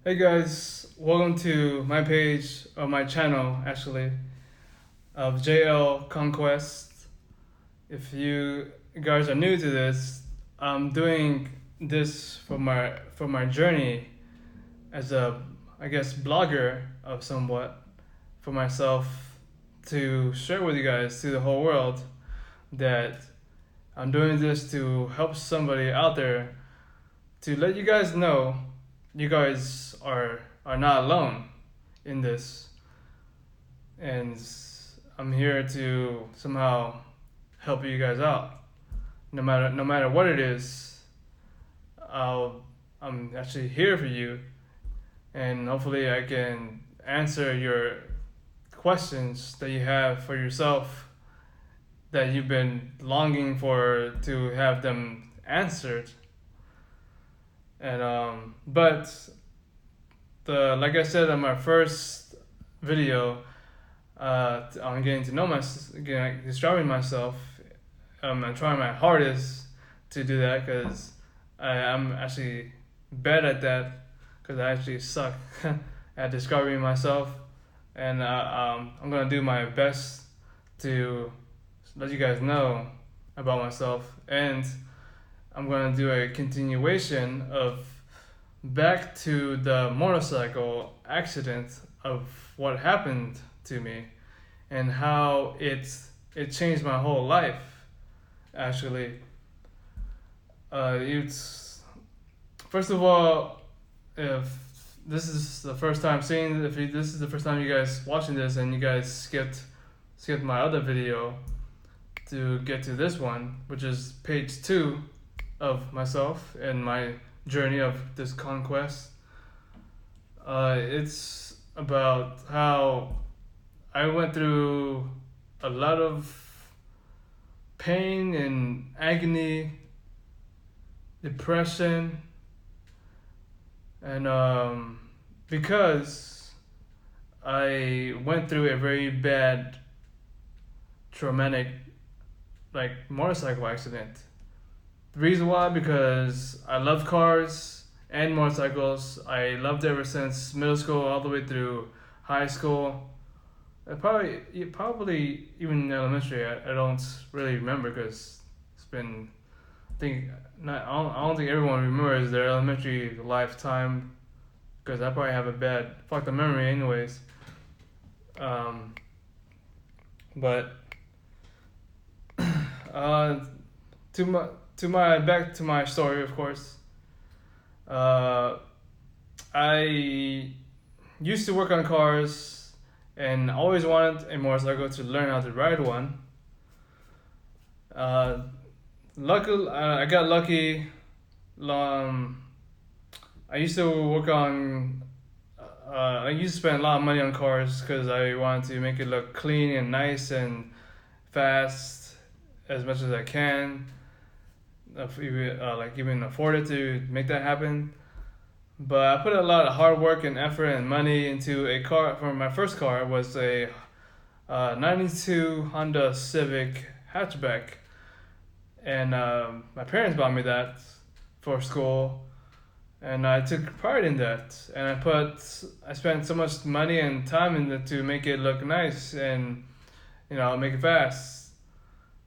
Hey guys, welcome to my page of my channel actually of JL Conquest. If you guys are new to this, I'm doing this for my journey as a blogger of somewhat for myself to share with you guys to the whole world that I'm doing this to help somebody out there to let you guys know you guys are not alone in this, and I'm here to somehow help you guys out. No matter what it is, I'm actually here for you, and hopefully I can answer your questions that you have for yourself that you've been longing for to have them answered. And but the like I said in my first video, on getting to know describing myself. I'm trying my hardest to do that because I'm actually bad at that because I actually suck at describing myself, and I'm gonna do my best to let you guys know about myself, and I'm gonna do a continuation of back to the motorcycle accident of what happened to me and how it changed my whole life. Actually, it's first of all, if this is the first time seeing, this is the first time you guys watching this and you guys skipped my other video to get to this one, which is page 2 of myself and my journey of this conquest. It's about how I went through a lot of pain and agony, depression, and because I went through a very bad traumatic motorcycle accident. The reason why, because I love cars and motorcycles. I loved it ever since middle school all the way through high school. Probably even elementary. I don't really remember because it's been. I don't think everyone remembers their elementary lifetime because I probably have a bad fucked up memory, anyways. But to my back to my story, of course. I used to work on cars and always wanted a motorcycle to learn how to ride one. Luckily, I got lucky. I used to work on. I used to spend a lot of money on cars because I wanted to make it look clean and nice and fast as much as I can. Even afford it to make that happen. But I put a lot of hard work and effort and money into a car. For my first car was a 92 Honda Civic hatchback, and my parents bought me that for school, and I took pride in that. And I spent so much money and time in it to make it look nice and make it fast.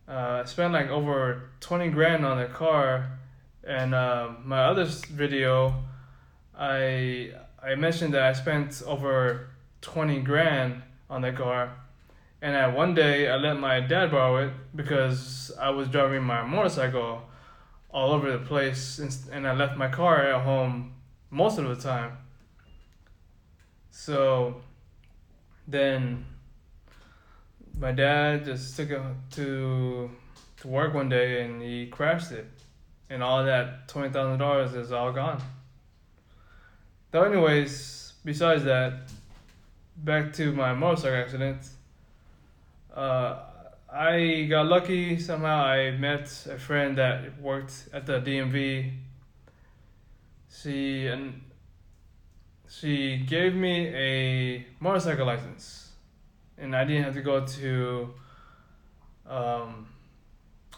I spent like over 20 grand on the car, and my other video, I mentioned that I spent over 20 grand on the car, and one day I let my dad borrow it because I was driving my motorcycle all over the place, and I left my car at home most of the time. So then my dad just took it to work one day and he crashed it, and all that $20,000 is all gone. So anyways, besides that, back to my motorcycle accident. I got lucky somehow. I met a friend that worked at the DMV. She gave me a motorcycle license, and I didn't have to go to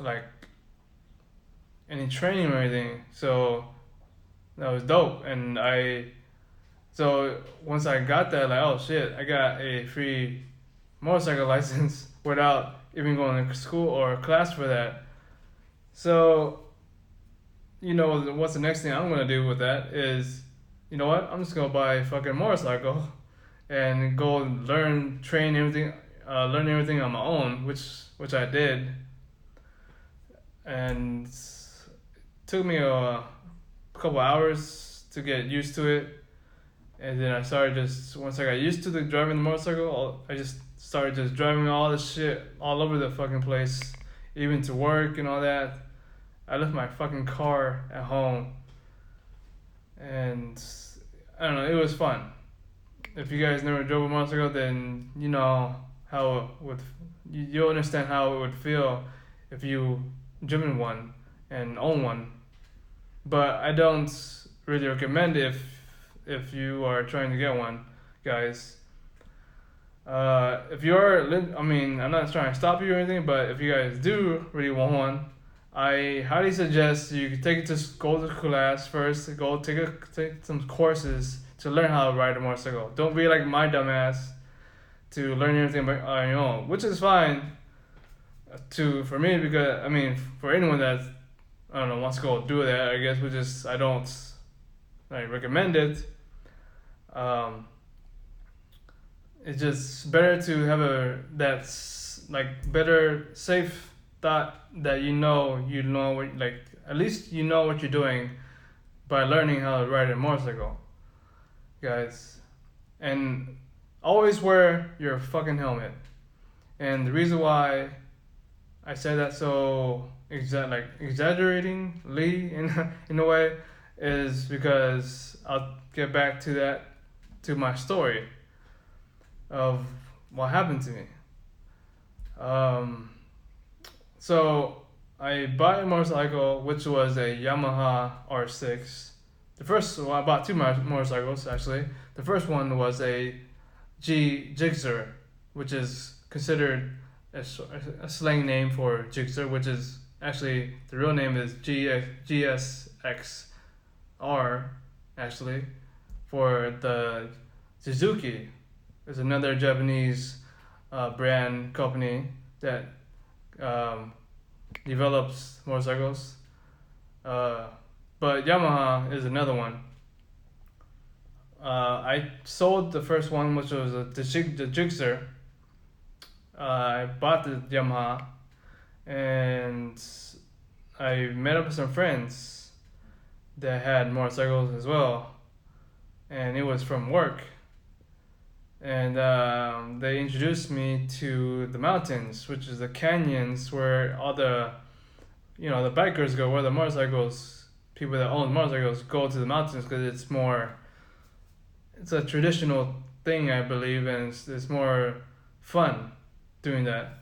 like any training or anything. So that was dope, and So once I got that, like, oh shit, I got a free motorcycle license without even going to school or class for that. So, what's the next thing I'm gonna do with that is, you know what? I'm just gonna buy a fucking motorcycle and go learn, learn everything on my own, which I did, and it took me a couple hours to get used to it. And then I started just once I got used to the driving the motorcycle, I just started just driving all this shit all over the fucking place, even to work and all that. I left my fucking car at home, and I don't know, it was fun. If you guys never drove a motorcycle, then you know how it would. You'll understand how it would feel if you driven one and own one. But I don't really recommend it if you are trying to get one, guys. If you're, I mean, I'm not trying to stop you or anything, but if you guys do really want one, I highly suggest you take it to go to class first. Take some courses to learn how to ride a motorcycle. Don't be like my dumbass to learn everything on your own, which is fine. For me, because I mean, for anyone that I don't know wants to go do that, I guess I don't like recommend it. It's just better to have that's like better safe thought that you know what, like at least you know what you're doing by learning how to ride a motorcycle, guys. And always wear your fucking helmet. And the reason why I say that so exaggeratingly in a way is because I'll get back to my story of what happened to me. So I bought a motorcycle, which was a Yamaha R6. I bought two motorcycles actually. The first one was a Gixxer, which is considered a slang name for Gixxer, which is actually the real name is GSX-R, actually, for the Suzuki. There's another Japanese brand company that develops motorcycles, but Yamaha is another one. I sold the first one, which was the Gixxer. I bought the Yamaha, and I met up with some friends that had motorcycles as well, and it was from work. And they introduced me to the mountains, which is the canyons where all the bikers go, where the people that own motorcycles go to the mountains, because it's a traditional thing, I believe, and it's more fun doing that.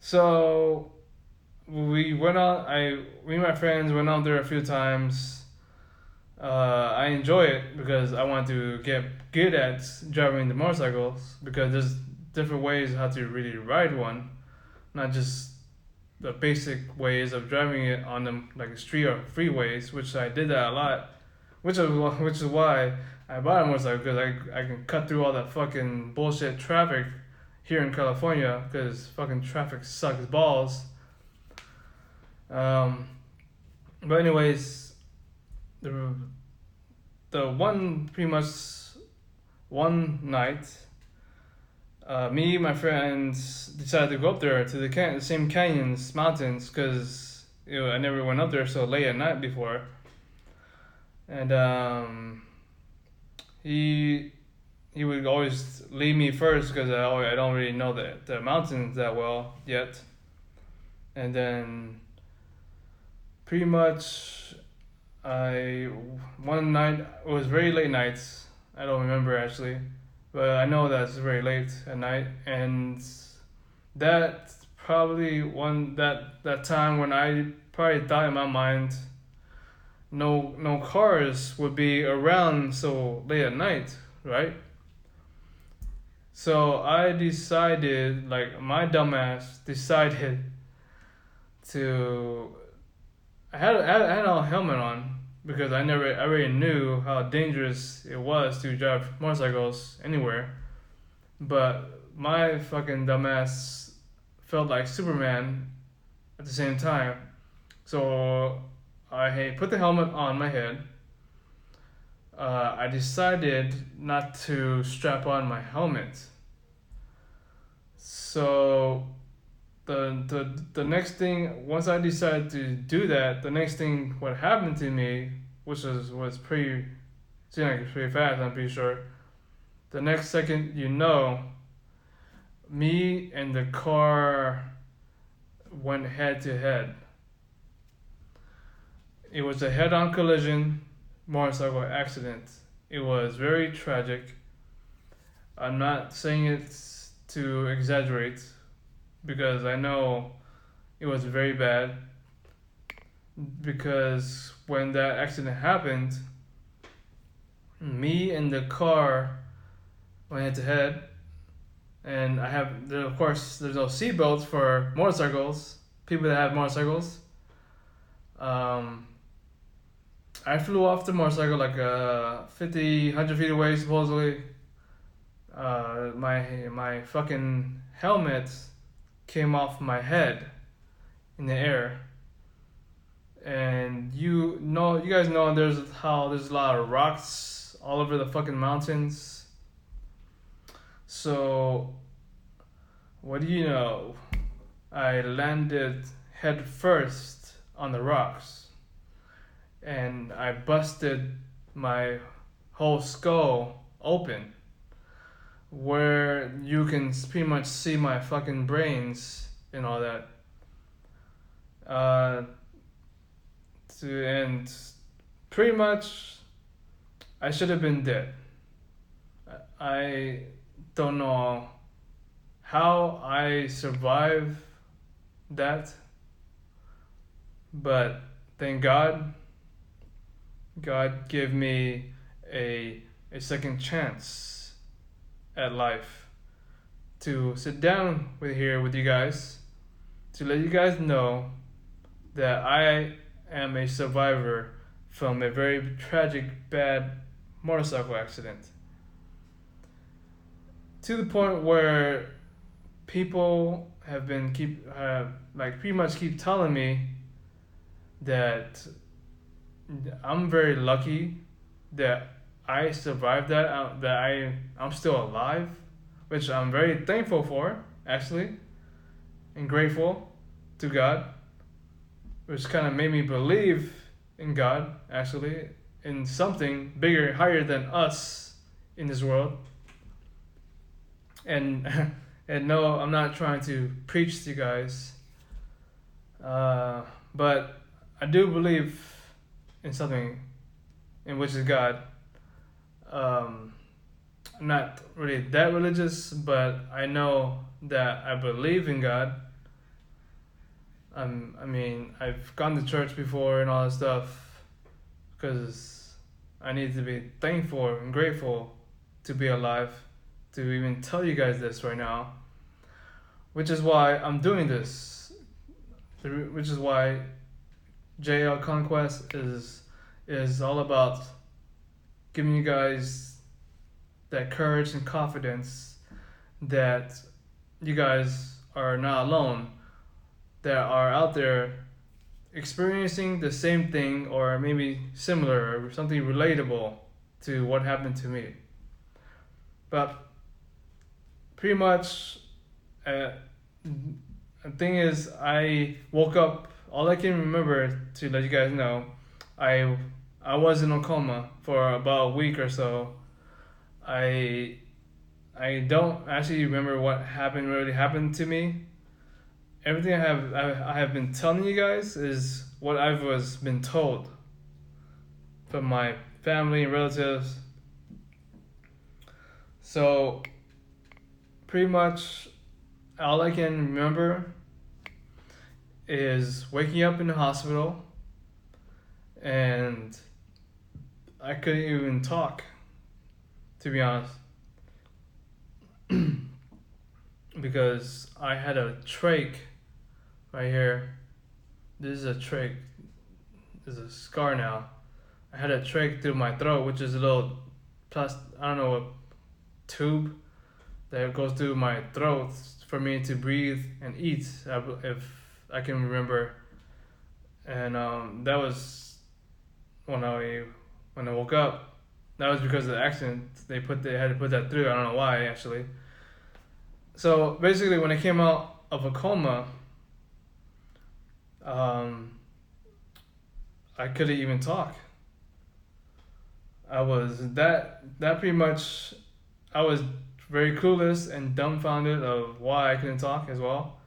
So we and my friends went out there a few times. I enjoy it because I want to get good at driving the motorcycles, because there's different ways how to really ride one, not just the basic ways of driving it on them like street or freeways, which I did that a lot, which is why I bought a motorcycle, because I can cut through all that fucking bullshit traffic here in California, because fucking traffic sucks balls. But anyways, pretty much one night, me and my friends decided to go up there to the same canyons, mountains, because I never went up there so late at night before. And he would always lead me first, because I don't really know the mountains that well yet. And then pretty much one night, it was very late nights, I don't remember actually, but I know that's very late at night, and that probably that time when I probably thought in my mind, no cars would be around so late at night, right? So I decided, like my dumbass decided to. I had a helmet on, because I already knew how dangerous it was to drive motorcycles anywhere. But my fucking dumbass felt like Superman at the same time. So I put the helmet on my head. I decided not to strap on my helmet. So the next thing, once I decided to do that, the next thing what happened to me, which was pretty, seemed like it was pretty fast, I'm pretty sure. The next second, me and the car went head to head. It was a head-on collision, motorcycle accident. It was very tragic. I'm not saying it to exaggerate, because I know it was very bad. Because when that accident happened, me and the car went head to head, and of course, there's no seatbelts for motorcycles. People that have motorcycles. I flew off the motorcycle like 50, 100 feet away, supposedly. My fucking helmet came off my head in the air. And you guys know there's a lot of rocks all over the fucking mountains. So, what do you know? I landed head first on the rocks, and I busted my whole skull open, where you can pretty much see my fucking brains and all that. And pretty much, I should have been dead. I don't know how I survived that, but thank God. God gave me a second chance at life to sit down with you guys, to let you guys know that I am a survivor from a very tragic, bad motorcycle accident. To the point where people have been pretty much keep telling me that I'm very lucky that I survived that, I'm still alive, which I'm very thankful for, actually, and grateful to God, which kind of made me believe in God, actually, in something bigger, higher than us in this world. And and no, I'm not trying to preach to you guys, but I do believe in something, in which is God. I'm not really that religious, but I know that I believe in God. I mean, I've gone to church before and all that stuff, because I need to be thankful and grateful to be alive, to even tell you guys this right now, which is why I'm doing this, which is why JL Conquest is all about giving you guys that courage and confidence that you guys are not alone, that are out there experiencing the same thing, or maybe similar, or something relatable to what happened to me. But pretty much, the thing is, I woke up. All I can remember, to let you guys know, I was in a coma for about a week or so. I don't actually remember what really happened to me. Everything I have been telling you guys is what I've been told from my family and relatives. So pretty much all I can remember is waking up in the hospital, and I couldn't even talk, to be honest, because I had a trach right here. This is a trach. There's a scar now. I had a trach through my throat, which is a little I don't know, a tube that goes through my throat for me to breathe and eat, if I can remember. And that was when I woke up. That was because of the accident. They had to put that through. I don't know why actually. So basically, when I came out of a coma, um, I couldn't even talk. I was that pretty much. I was very clueless and dumbfounded of why I couldn't talk as well.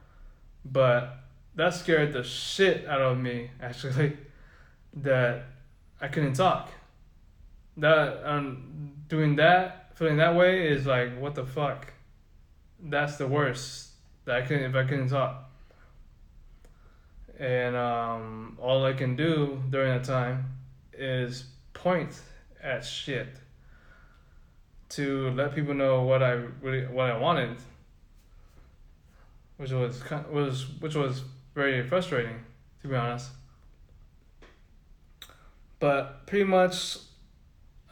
But that scared the shit out of me actually. That I couldn't talk. That doing that, feeling that way is like what the fuck. That's the worst. That I couldn't if I couldn't talk. And all I can do during that time is point at shit to let people know what I wanted, which was very frustrating, to be honest. But pretty much,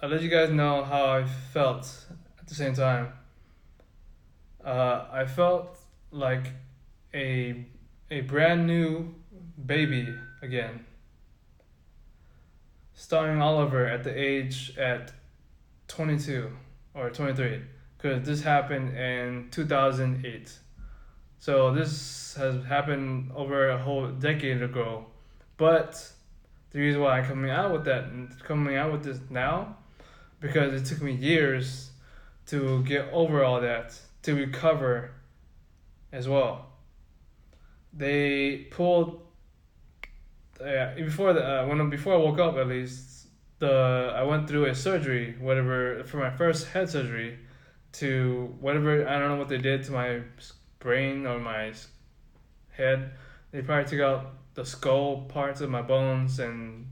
I'll let you guys know how I felt at the same time. I felt like a brand new baby again, starring Oliver at the age at 22 or 23, because this happened in 2008. So this has happened over a whole decade ago. But the reason why I'm coming out with this now, because it took me years to get over all that, to recover as well. They pulled before I woke up, at least I went through a surgery, whatever, for my first head surgery, to whatever, I don't know what they did to my brain or my head. They probably took out the skull parts of my bones and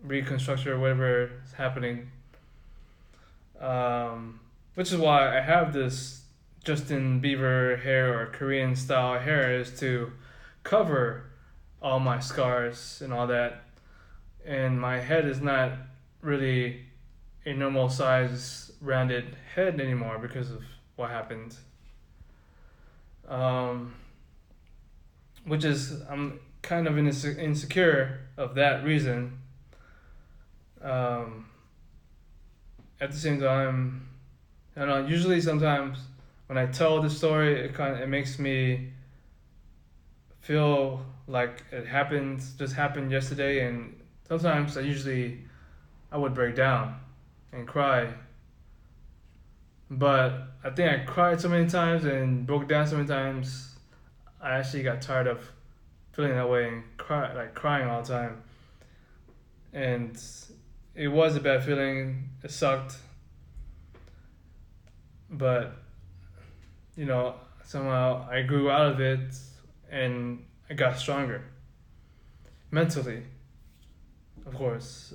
reconstructed or whatever is happening. Which is why I have this Justin Bieber hair or Korean style hair, is to cover all my scars and all that. And my head is not really a normal size rounded head anymore because of what happened. Which is, I'm kind of insecure of that reason. At the same time, I don't know, usually sometimes when I tell the story, it makes me feel like just happened yesterday, and sometimes I would break down and cry. But I think I cried so many times and broke down so many times, I actually got tired of feeling that way and crying all the time. And it was a bad feeling. It sucked. But, somehow I grew out of it and I got stronger. Mentally, of course.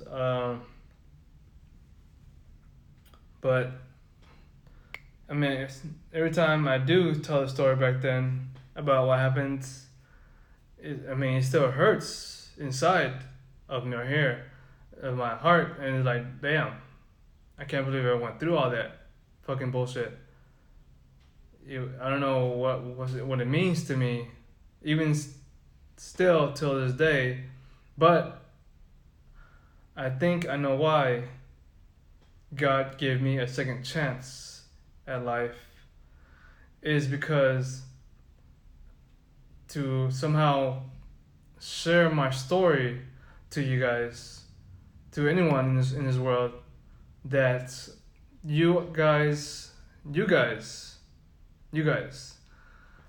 But, I mean, every time I do tell the story back then about what happened, it still hurts inside of my hair, of my heart, and it's like, damn, I can't believe I went through all that fucking bullshit. I don't know what it means to me, even still till this day, but I think I know why God gave me a second chance at life. Is because to somehow share my story to you guys, to anyone in this world, that you guys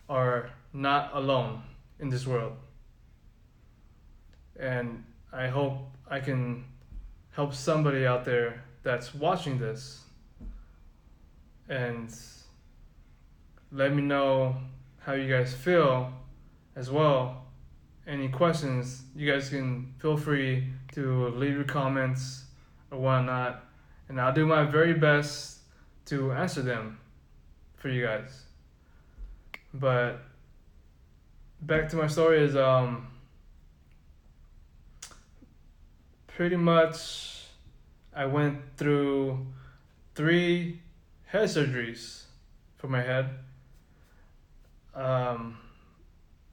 are not alone in this world. And I hope I can help somebody out there that's watching this, and let me know how you guys feel as well. Any questions, you guys can feel free to leave your comments or whatnot, and I'll do my very best to answer them for you guys. But back to my story is pretty much I went through 3 head surgeries for my head. Um,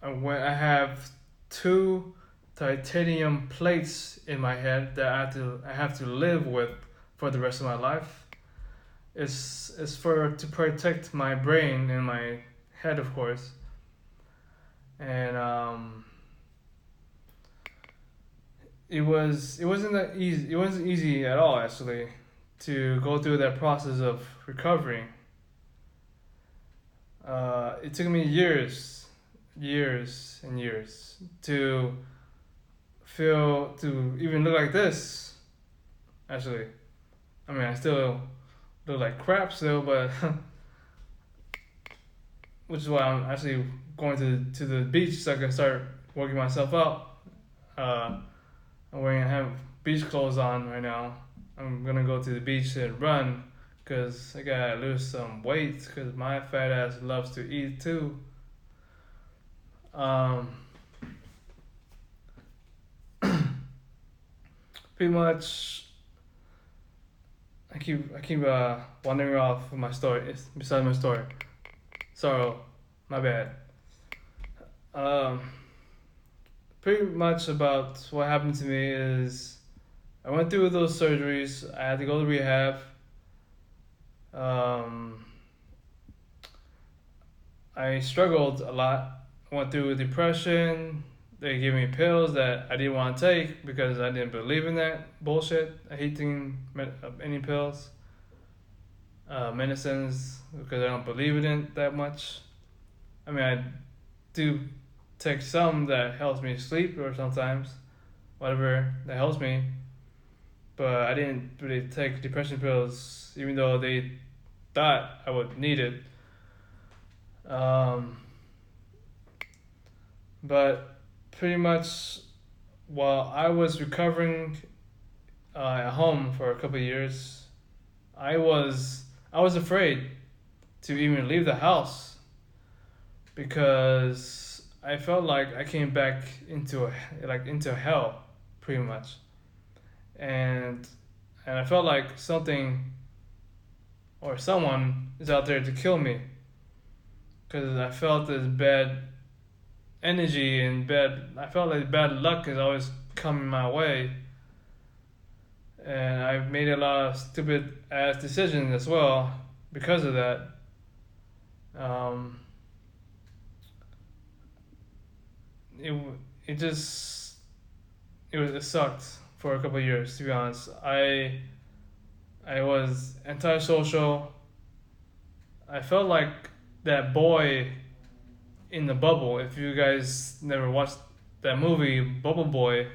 I have 2 titanium plates in my head that I have to live with for the rest of my life. It's for to protect my brain and my head, of course. And it wasn't that easy. It wasn't easy at all, actually, to go through that process of recovering. It took me years and years to to even look like this. Actually, I mean, I still look like crap still, but which is why I'm actually going to the beach so I can start working myself out. I'm wearing I have beach clothes on right now. I'm gonna go to the beach and run because I gotta lose some weight because my fat ass loves to eat too. Um, Pretty much, I keep wandering off with my story. It's beside my story. Sorry, my bad. Um, Pretty much about what happened to me is I went through those surgeries. I had to go to rehab. Um, I struggled a lot. Went through depression. They gave me pills that I didn't want to take because I didn't believe in that bullshit. I hate taking any pills, medicines, because I don't believe in it that much. I mean, I do take some that helps me sleep or sometimes, whatever that helps me. But I didn't really take depression pills, even though they thought I would need it. Um, but pretty much while I was recovering at home for a couple of years, I was afraid to even leave the house because I felt like I came back into hell, pretty much, and I felt like something or someone is out there to kill me because I felt this bad energy and I felt like bad luck is always coming my way, and I've made a lot of stupid ass decisions as well because of that. Um, it it just it sucked for a couple of years, to be honest. I was antisocial. I felt like that boy in the bubble. If you guys never watched that movie Bubble Boy,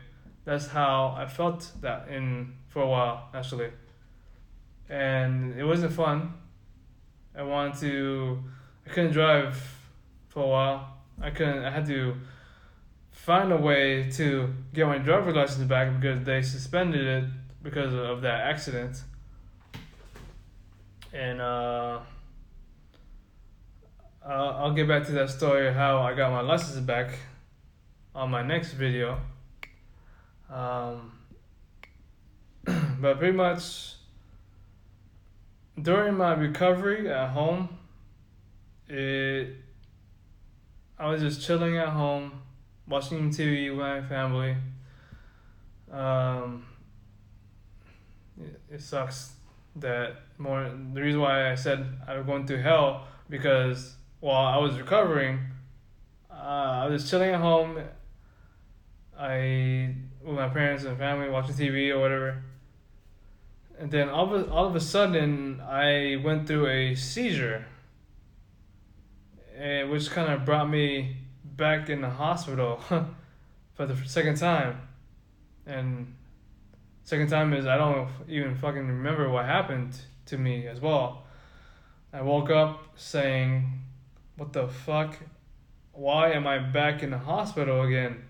that's how I felt that in for a while, actually. And it wasn't fun. I couldn't drive for a while. I had to find a way to get my driver's license back because they suspended it because of that accident. And I'll get back to that story how I got my license back on my next video. But pretty much during my recovery at home, I was just chilling at home, watching TV with my family. It sucks that more. The reason why I said I was going through hell because while I was recovering, I was chilling at home. With my parents and family watching TV or whatever, and then all of a sudden I went through a seizure, which kind of brought me back in the hospital for the second time, and second time is I don't even fucking remember what happened to me as well. I woke up saying, "What the fuck? Why am I back in the hospital again?"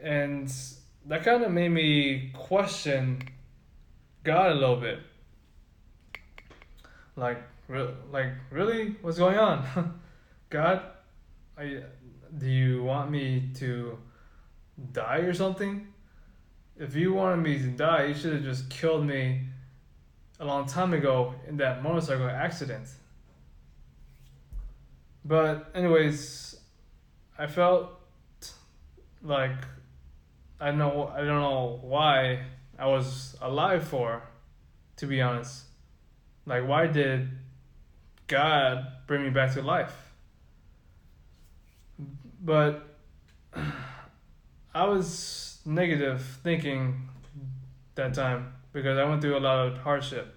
And that kind of made me question God a little bit. Like really, what's going on? God, do you want me to die or something? If you wanted me to die, you should have just killed me a long time ago in that motorcycle accident. But anyways, I felt like I don't know why I was alive for, to be honest. Like, why did God bring me back to life? But I was negative thinking that time because I went through a lot of hardship.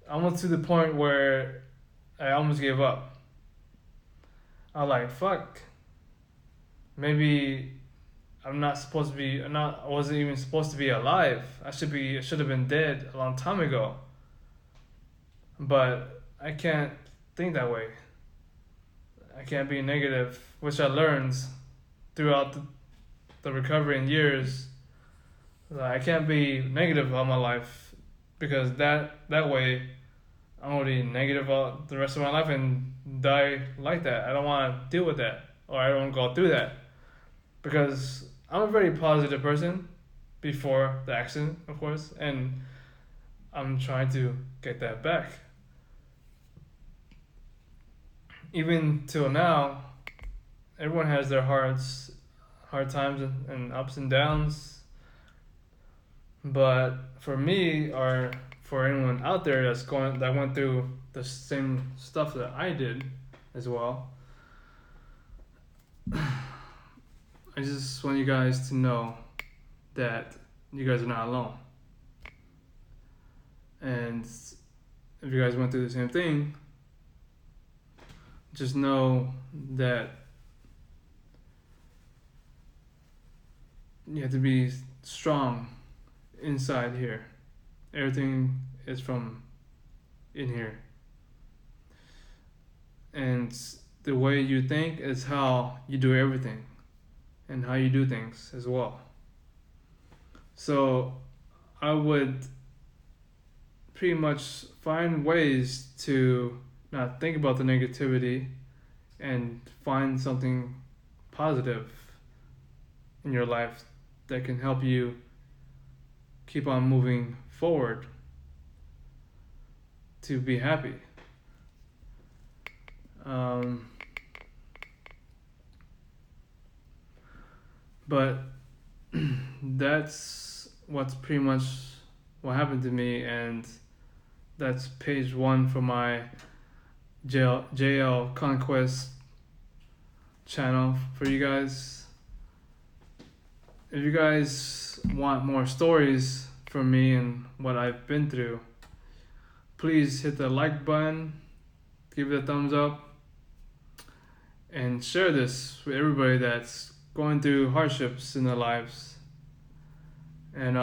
I went to the point where I almost gave up. I was like, fuck. Maybe I'm not supposed to be. I wasn't even supposed to be alive. I should have been dead a long time ago. But I can't think that way. I can't be negative, which I learned throughout the recovery and years. I can't be negative all my life because that way I'm already negative all the rest of my life and die like that. I don't want to deal with that, or I don't go through that because I'm a very positive person before the accident, of course, and I'm trying to get that back. Even till now, everyone has their hard times and ups and downs. But for me, or for anyone out there that went through the same stuff that I did as well, I just want you guys to know that you guys are not alone. And if you guys went through the same thing, just know that you have to be strong inside here. Everything is from in here. And the way you think is how you do everything and how you do things as well. So I would pretty much find ways to not think about the negativity and find something positive in your life that can help you keep on moving forward to be happy. But that's what's pretty much what happened to me, and that's page 1 for my JL Conquest channel for you guys. If you guys want more stories from me and what I've been through, please hit the like button, give it a thumbs up, and share this with everybody that's going through hardships in their lives. And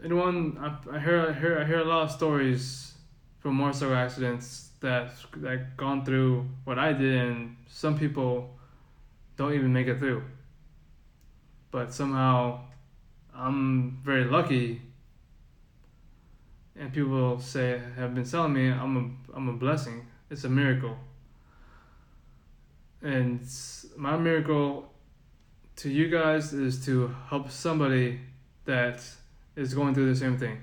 anyone, I hear a lot of stories from motorcycle accidents that gone through what I did, and some people don't even make it through. But somehow I'm very lucky, and people have been telling me I'm a blessing. It's a miracle. And my miracle to you guys is to help somebody that is going through the same thing.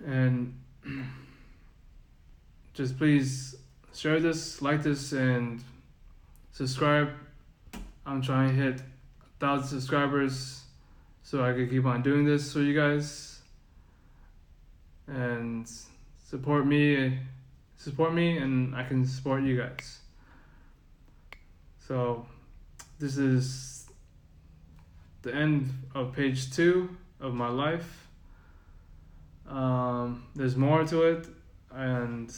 And just please share this, like this, and subscribe. I'm trying to hit 1,000 subscribers so I can keep on doing this for you guys. And support me, and I can support you guys. So this is the end of page 2 of my life. There's more to it, and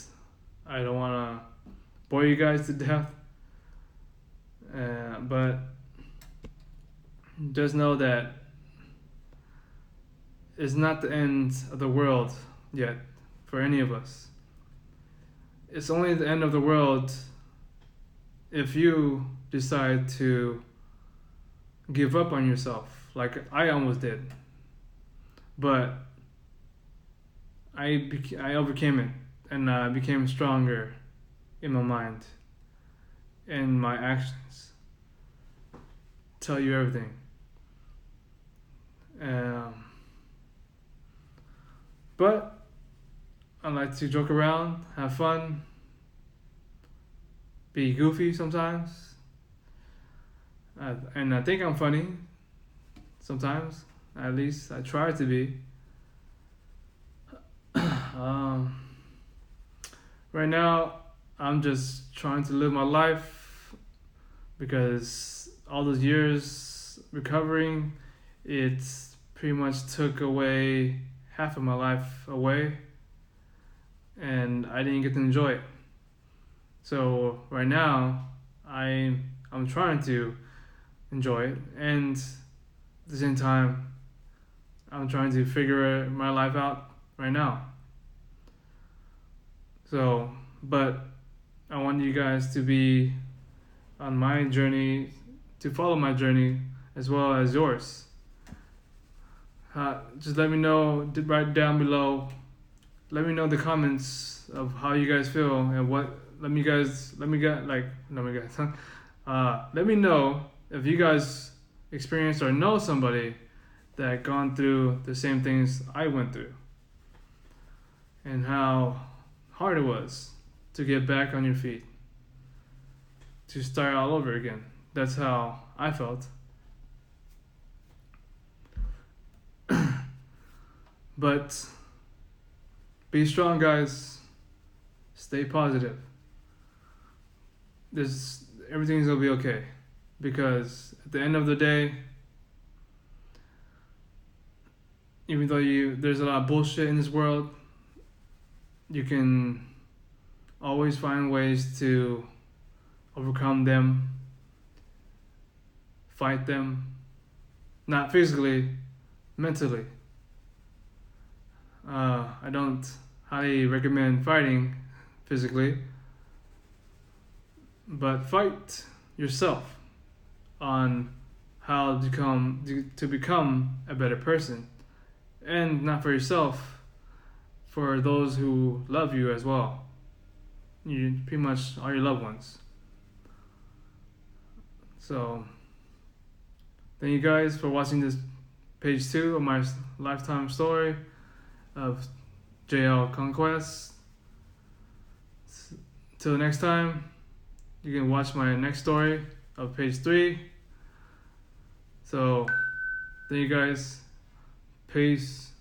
I don't want to bore you guys to death. But just know that it's not the end of the world yet for any of us. It's only the end of the world if you decide to give up on yourself, like I almost did. But I overcame it, and I became stronger in my mind and my actions. tell you everything. Um, but I like to joke around, have fun, be goofy sometimes, and I think I'm funny sometimes. At least I try to be. um, right now, I'm just trying to live my life because all those years recovering, it's pretty much took away half of my life away, and I didn't get to enjoy it. So right now, I'm trying to enjoy it, and at the same time, I'm trying to figure my life out right now. So, but I want you guys to be on my journey, to follow my journey as well as yours. Just let me know right down below. Let me know in the comments of how you guys feel and what. Let me know if you guys experienced or know somebody that gone through the same things I went through, and how hard it was to get back on your feet, to start all over again. That's how I felt. But be strong, guys. Stay positive. Everything's gonna be okay, because at the end of the day, even though there's a lot of bullshit in this world, you can always find ways to overcome them, fight them, not physically, mentally. I don't highly recommend fighting physically, but fight yourself on how to become a better person, and not for yourself, for those who love you as well. You pretty much are your loved ones. So thank you guys for watching this page 2 of my lifetime story of JL Conquest. Till next time, you can watch my next story of page 3. So thank you guys. Peace.